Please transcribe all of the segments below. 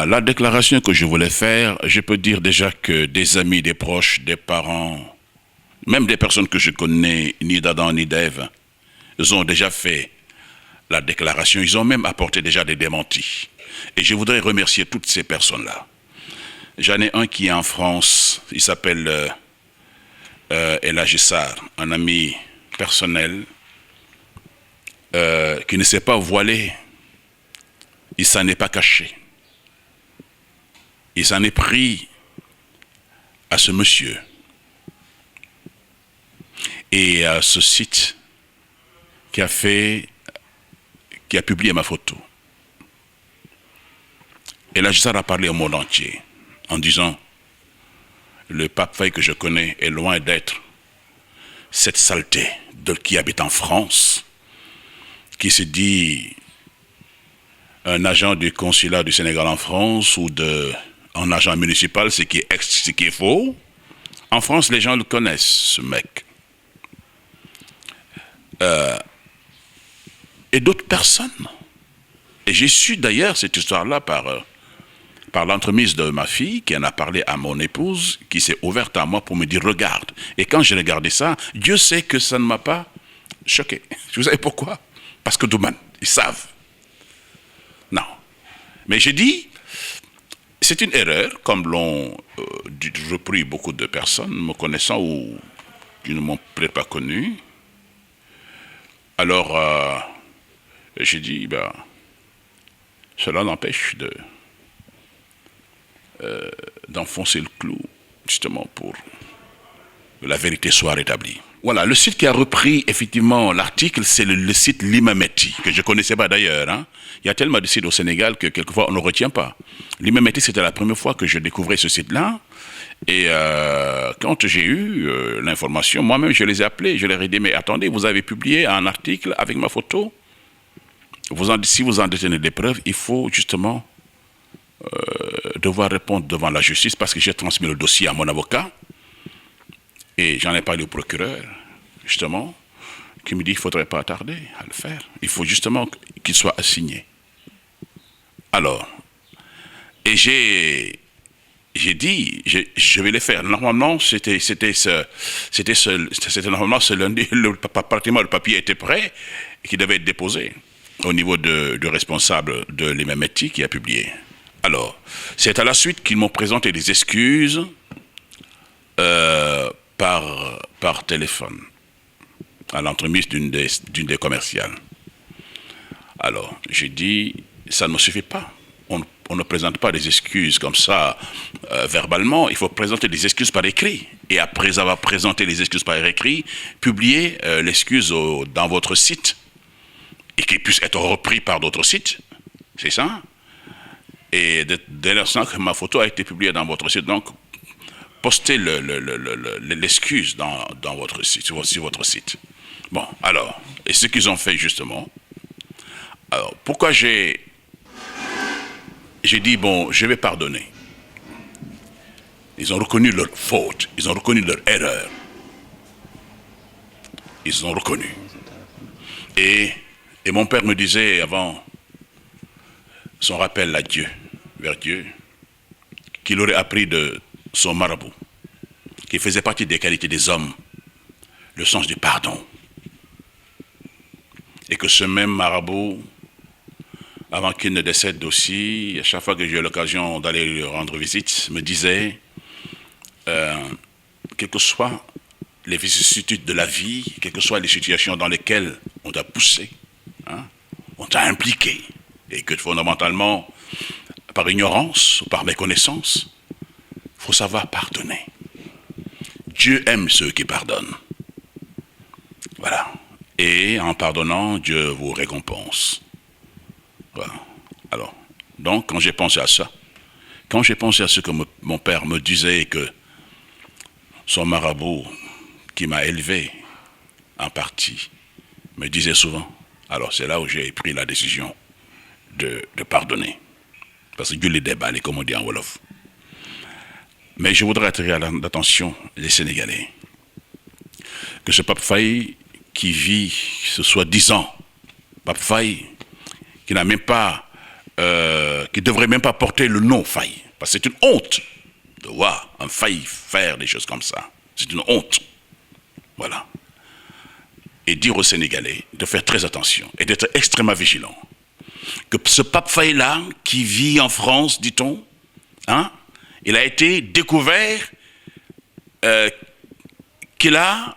La déclaration que je voulais faire, je peux dire déjà que des amis, des proches, des parents, même des personnes que je connais, ni d'Adam ni d'Ève, ils ont déjà fait la déclaration, ils ont même apporté déjà des démentis. Et je voudrais remercier toutes ces personnes-là. J'en ai un qui est en France, il s'appelle El Agissar, un ami personnel qui ne s'est pas voilé, il s'en est pas caché. Il s'en est pris à ce monsieur et à ce site qui a publié ma photo. Et là, ça a parlé au monde entier en disant le pape Faye que je connais est loin d'être cette saleté qui habite en France, qui se dit un agent du consulat du Sénégal en France ou un agent municipal, ce qui est faux. En France, les gens le connaissent, ce mec. Et d'autres personnes. Et j'ai su d'ailleurs cette histoire-là par l'entremise de ma fille, qui en a parlé à mon épouse, qui s'est ouverte à moi pour me dire, regarde. Et quand j'ai regardé ça, Dieu sait que ça ne m'a pas choqué. Vous savez pourquoi? Parce que Douman, ils savent. Non. Mais j'ai dit, c'est une erreur, comme l'ont repris beaucoup de personnes me connaissant ou qui ne m'ont peut-être pas connu. Alors, j'ai dit, cela n'empêche d'enfoncer le clou, justement, pour que la vérité soit rétablie. Voilà, le site qui a repris effectivement l'article, c'est le site Limameti, que je ne connaissais pas d'ailleurs. Hein. Il y a tellement de sites au Sénégal que quelquefois on ne retient pas. Limameti, c'était la première fois que je découvrais ce site-là. Et quand j'ai eu l'information, moi-même je les ai appelés, je leur ai dit, mais attendez, vous avez publié un article avec ma photo. Si vous en détenez des preuves, il faut justement devoir répondre devant la justice parce que j'ai transmis le dossier à mon avocat. Et j'en ai parlé au procureur, justement, qui me dit qu'il ne faudrait pas tarder à le faire. Il faut justement qu'il soit assigné. Alors, et j'ai dit, je vais le faire. Normalement, c'était normalement ce lundi, pratiquement le papier était prêt et qui devait être déposé au niveau du responsable de l'Imameti qui a publié. Alors, c'est à la suite qu'ils m'ont présenté des excuses par téléphone, à l'entremise d'une des commerciales. Alors, j'ai dit, ça ne suffit pas. On ne présente pas des excuses comme ça verbalement, il faut présenter des excuses par écrit. Et après avoir présenté les excuses par écrit, publier l'excuse dans votre site et qu'il puisse être repris par d'autres sites. C'est ça. Et dès l'instant que ma photo a été publiée dans votre site, donc, postez l'excuse dans votre site, sur votre site. Bon, alors, et ce qu'ils ont fait justement. Alors, pourquoi j'ai dit, bon, je vais pardonner. Ils ont reconnu leur faute, ils ont reconnu leur erreur. Ils ont reconnu. Et mon père me disait avant son rappel à Dieu, vers Dieu, qu'il aurait appris de son marabout, qui faisait partie des qualités des hommes, le sens du pardon. Et que ce même marabout, avant qu'il ne décède aussi, à chaque fois que j'ai eu l'occasion d'aller lui rendre visite, me disait, quelles que soient les vicissitudes de la vie, quelles que soient les situations dans lesquelles on t'a poussé, hein, on t'a impliqué, et que fondamentalement, par ignorance ou par méconnaissance, il faut savoir pardonner. Dieu aime ceux qui pardonnent. Voilà. Et en pardonnant, Dieu vous récompense. Voilà. Alors, donc, quand j'ai pensé à ça, quand j'ai pensé à ce que mon père me disait, que son marabout, qui m'a élevé en partie, me disait souvent, alors c'est là où j'ai pris la décision de pardonner. Parce que Dieu les déballe, comme on dit en Wolof. Mais je voudrais attirer l'attention des Sénégalais. Que ce Pape Faye qui vit ce soi-disant Pape Faye, qui n'a même pas qui ne devrait même pas porter le nom faille. Parce que c'est une honte de voir un faille faire des choses comme ça. C'est une honte. Voilà. Et dire aux Sénégalais de faire très attention et d'être extrêmement vigilants. Que ce pape Faye-là, qui vit en France, dit-on, hein, il a été découvert qu'il est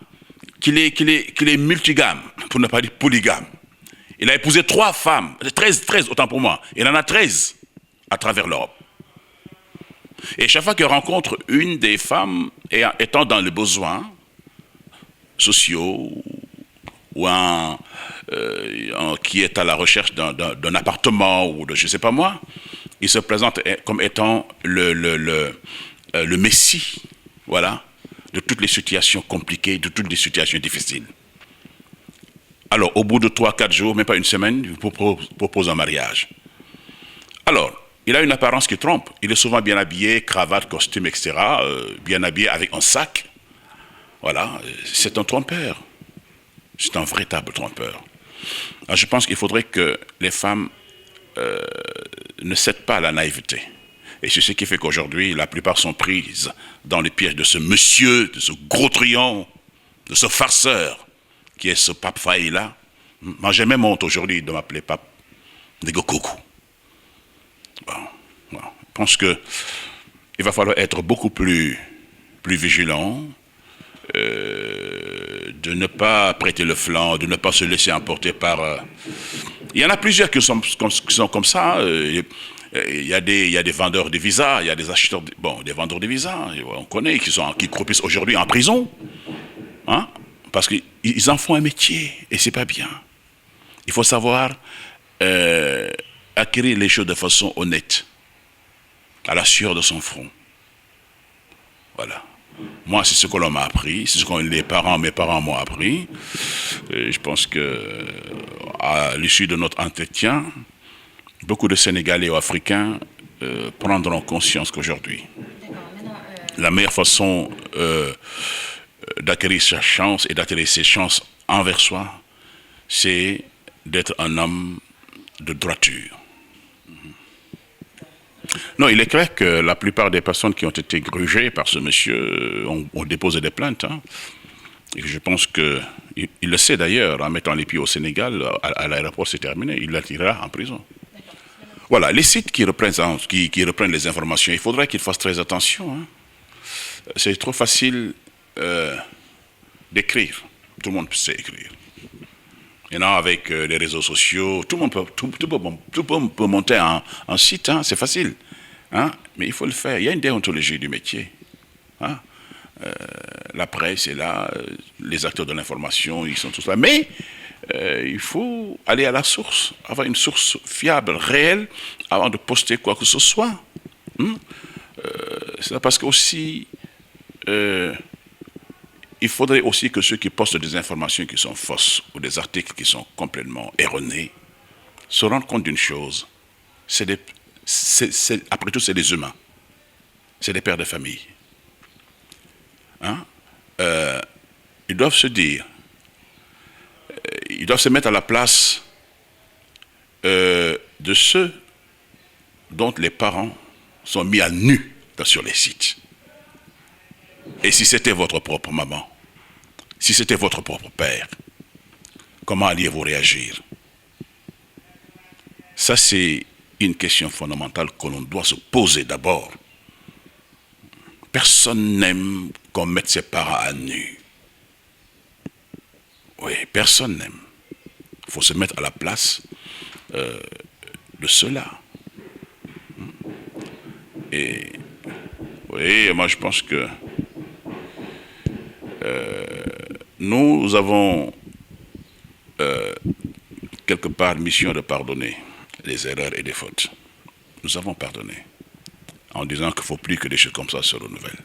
multigame, pour ne pas dire polygame. Il a épousé 3 femmes, 13 autant pour moi. Il en a 13 à travers l'Europe. Et chaque fois qu'il rencontre une des femmes étant dans les besoins sociaux ou qui est à la recherche d'un appartement ou de je ne sais pas moi, il se présente comme étant le messie, voilà, de toutes les situations compliquées, de toutes les situations difficiles. Alors, au bout de 3-4 jours, même pas une semaine, il propose un mariage. Alors, il a une apparence qui trompe. Il est souvent bien habillé, cravate, costume, etc., bien habillé avec un sac. Voilà, c'est un trompeur. C'est un véritable trompeur. Alors, je pense qu'il faudrait que les femmes ne cèdent pas à la naïveté. Et c'est ce qui fait qu'aujourd'hui, la plupart sont prises dans les pièges de ce monsieur, de ce gros truand, de ce farceur, qui est ce pape Faye-là. Moi, j'ai même honte aujourd'hui de m'appeler pape Negokoko. Bon, je pense qu'il va falloir être beaucoup plus vigilant, de ne pas prêter le flanc, de ne pas se laisser emporter par... Il y en a plusieurs qui sont comme ça. Il y a des vendeurs de visas, il y a des acheteurs, des vendeurs de visas, on connaît, qui croupissent aujourd'hui en prison. Hein? Parce qu'ils en font un métier, et c'est pas bien. Il faut savoir acquérir les choses de façon honnête, à la sueur de son front. Voilà. Moi, c'est ce que l'on m'a appris, c'est ce que mes parents m'ont appris. Et je pense que à l'issue de notre entretien, beaucoup de Sénégalais ou Africains prendront conscience qu'aujourd'hui, la meilleure façon d'acquérir sa chance et d'acquérir ses chances envers soi, c'est d'être un homme de droiture. Non, il est clair que la plupart des personnes qui ont été grugées par ce monsieur ont déposé des plaintes. Hein. Et je pense qu'il le sait d'ailleurs, en mettant les pieds au Sénégal, à l'aéroport c'est terminé, il l'attirera en prison. Voilà, les sites qui reprennent les informations, il faudrait qu'ils fassent très attention. Hein. C'est trop facile d'écrire. Tout le monde sait écrire. Maintenant, avec les réseaux sociaux, tout le monde peut monter un site, hein, c'est facile. Hein, mais il faut le faire. Il y a une déontologie du métier. Hein. La presse est là, les acteurs de l'information, ils sont tous là. Mais il faut aller à la source, avoir une source fiable, réelle, avant de poster quoi que ce soit. C'est parce que aussi... il faudrait aussi que ceux qui postent des informations qui sont fausses ou des articles qui sont complètement erronés se rendent compte d'une chose. Après tout, c'est des humains. C'est des pères de famille. Hein? Ils doivent se dire, ils doivent se mettre à la place de ceux dont les parents sont mis à nu sur les sites. Et si c'était votre propre maman, si c'était votre propre père, comment alliez-vous réagir? Ça, c'est une question fondamentale que l'on doit se poser d'abord. Personne n'aime qu'on mette ses parents à nu. Oui, personne n'aime. Il faut se mettre à la place de ceux-là. Et oui, moi je pense que nous avons quelque part mission de pardonner les erreurs et les fautes. Nous avons pardonné en disant qu'il ne faut plus que des choses comme ça se renouvellent.